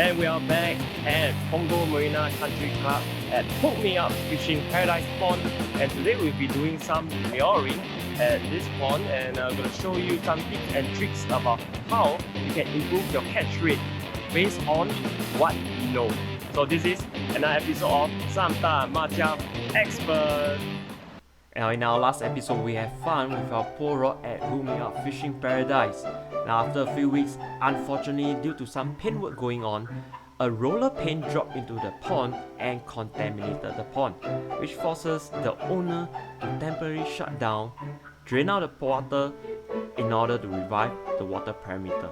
And we are back at Punggol Marina Country Club at Hook Me Up Fishing Paradise Pond. And today we'll be doing some luring at this pond, and I'm going to show you some tips and tricks about how you can improve your catch rate based on what you know. So this is another episode of Samta Mahjong Expert. Now in our last episode, we had fun with our pole rod at Hook Me Up Fishing Paradise. Now after a few weeks, unfortunately due to some paintwork going on, a roller paint dropped into the pond and contaminated the pond, which forces the owner to temporarily shut down, drain out the water in order to revive the water parameter.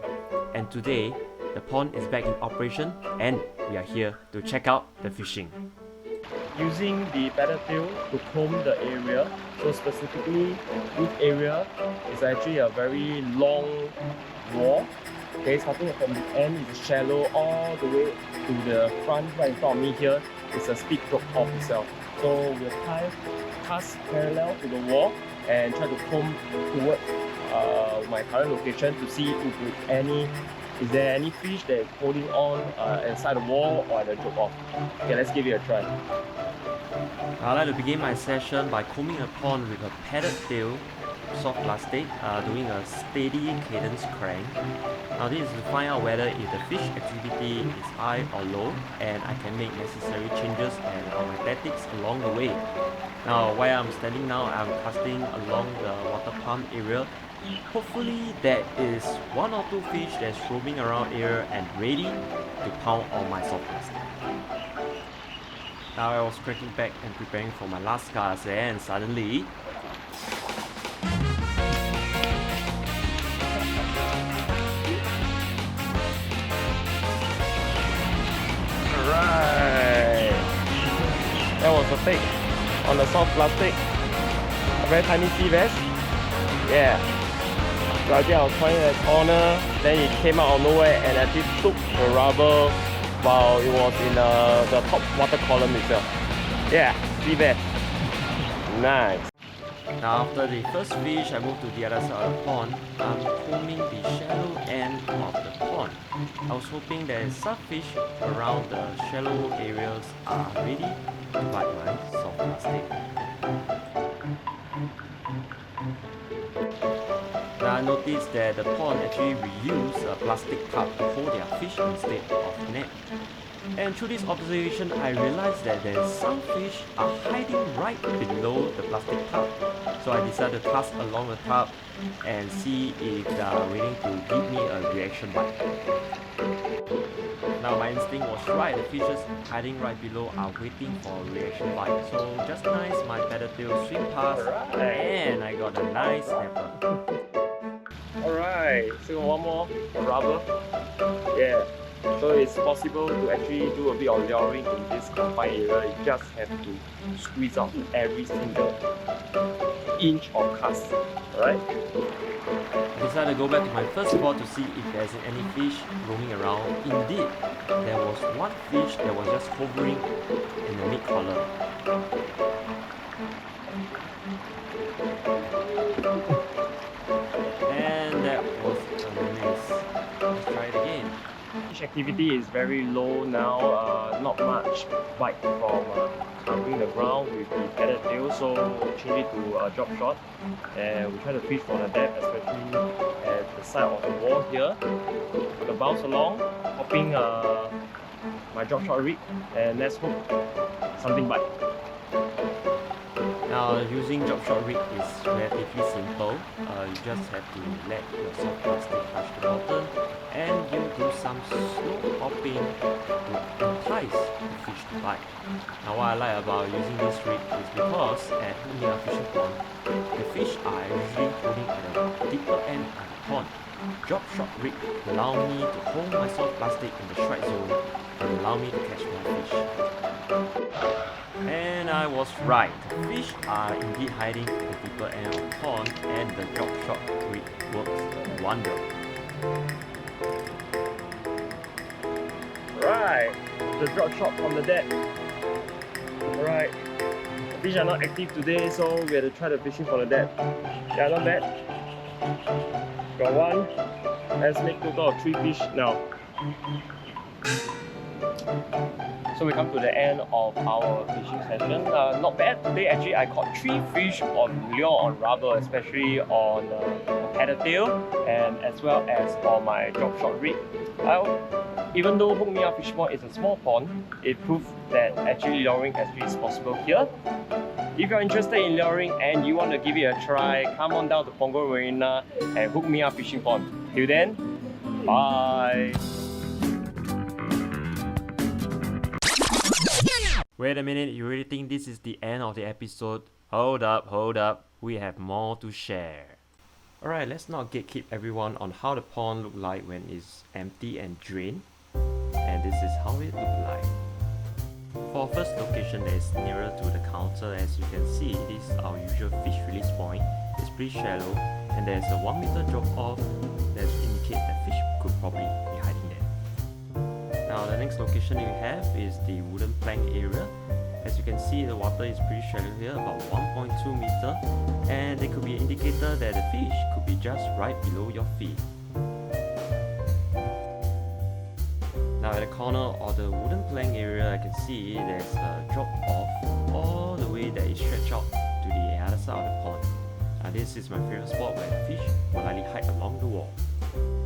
And today, the pond is back in operation and we are here to check out the fishing. Using the paddle tail to comb the area. So specifically, this area is actually a very long wall. Okay, starting from the end is shallow all the way to the front. Right in front of me here is a steep drop off itself. So we'll cast parallel to the wall and try to comb toward my current location to see if there any fish that is holding on inside the wall or at the drop off. Okay, let's give it a try. I'd like to begin my session by combing a pond with a padded tail, soft plastic, doing a steady cadence crank. Now this is to find out whether if the fish activity is high or low, and I can make necessary changes and my tactics along the way. Now while I'm standing now, I'm casting along the water pump area. Hopefully there is one or two fish that's roaming around here and ready to pound on my soft plastic. Now I was cracking back and preparing for my last cast, and suddenly Alright, that was a take on the soft plastic. A very tiny sea bass. Yeah. So I think I was trying a corner, then it came out of nowhere and actually took the rubber while it was in the top water column itself. Yeah, sea bass. Nice. now after the first fish, I moved to the other side of the pond. I'm combing the shallow end of the pond. I was hoping that some fish around the shallow areas are ready to bite my soft plastic. Now I noticed that the pond actually reused a plastic cup to hold their fish instead of net. And through this observation, I realized that some fish are hiding right below the plastic cup. So I decided to cast along the top and see if they are willing to give me a reaction bite. Now my instinct was right, the fishes hiding right below are waiting for a reaction bite. So just nice, my paddle tail swim past and I got a nice snapper. Alright, so one more rubber. Yeah. So it's possible to actually do a bit of luring in this confined area. You just have to squeeze out every single inch of cast. Alright? I decided to go back to my first spot to see if there's any fish roaming around. Indeed, there was one fish that was just hovering in the mid-collar. And that was a miss. Let's try it again. Fish activity is very low now, not much bite from covering the ground with the padded tail, so change it to a drop shot and we try to fish from the depth, especially at the side of the wall here. The bounce along, hopping my drop shot rig, and let's hope something bite. Now using drop shot rig is relatively simple. You just have to let your soft plastic touch the bottom and you do some slow hopping to entice the fish to bite. Now what I like about using this rig is because at Hook Me Up Fishing Pond, the fish are usually holding at the deeper end of the pond. Drop shot rig allow me to hold my soft plastic in the strike zone and allow me to catch more fish. And I was right. The fish are indeed hiding at the deeper end of the pond and the drop shot rig works wonder. Right, the drop shot from the depth. Alright, the fish are not active today, so we have to try the fishing from the depth. Yeah, not bad. Got one. Let's make total of 3 fish now. So we come to the end of our fishing session. Not bad. Today actually I caught 3 fish on lure on rubber, especially on paddle tail and as well as on my drop shot rig. Even though Hook Me Up Fish Pond is a small pond, it proved that actually luring actually is possible here. If you're interested in luring and you want to give it a try, come on down to Punggol Marina and Hook Me Up Fishing Pond. Till then, bye! Wait a minute, you really think this is the end of the episode? Hold up, we have more to share. Alright, let's not gatekeep everyone on how the pond look like when it's empty and drained. And this is how it look like. For our first location that is nearer to the counter, as you can see, this is our usual fish release point. It's pretty shallow and there's a 1 meter drop off that indicates that fish could probably be hiding there. Now the next location you have is the wooden plank area. As you can see, the water is pretty shallow here, about 1.2 meter, and there could be an indicator that the fish could be just right below your feet. Now at the corner of the wooden plank area, I can see there's a drop off all the way that is stretched out to the other side of the pond. Now this is my favorite spot where the fish will likely hide along the wall.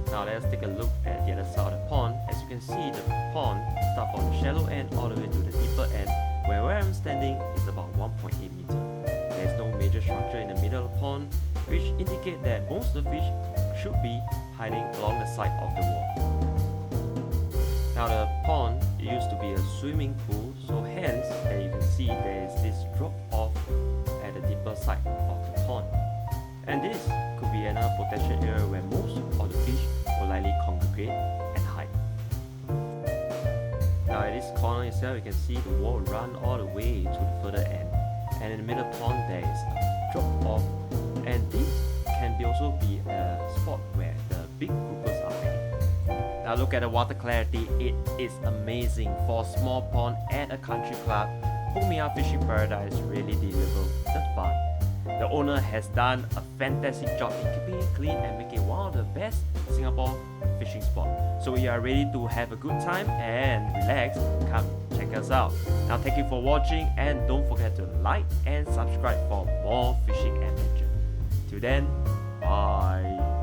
Now let's take a look at the other side of the pond. As you can see, the pond starts from the shallow end all the way to the deeper end, where I'm standing is about 1.8 meter. There's no major structure in the middle of the pond, which indicates that most of the fish should be hiding along the side of the wall. Now the pond used to be a swimming pool, so hence as you can see there is this drop off at the deeper side of the pond. And this could be another protection area where most of the fish will likely congregate and hide. Now at this corner itself, you can see the wall run all the way to the further end, and in the middle pond there is a drop off, and this can also be a spot where the big groupers are hiding. Now look at the water clarity, it is amazing. For a small pond at a country club, Hook Me Up Fishing Paradise really deliver the fun. The owner has done a fantastic job in keeping it clean and making it one of the best Singapore fishing spots. So we are ready to have a good time and relax. Come check us out. Now thank you for watching and don't forget to like and subscribe for more fishing adventure. Till then, bye.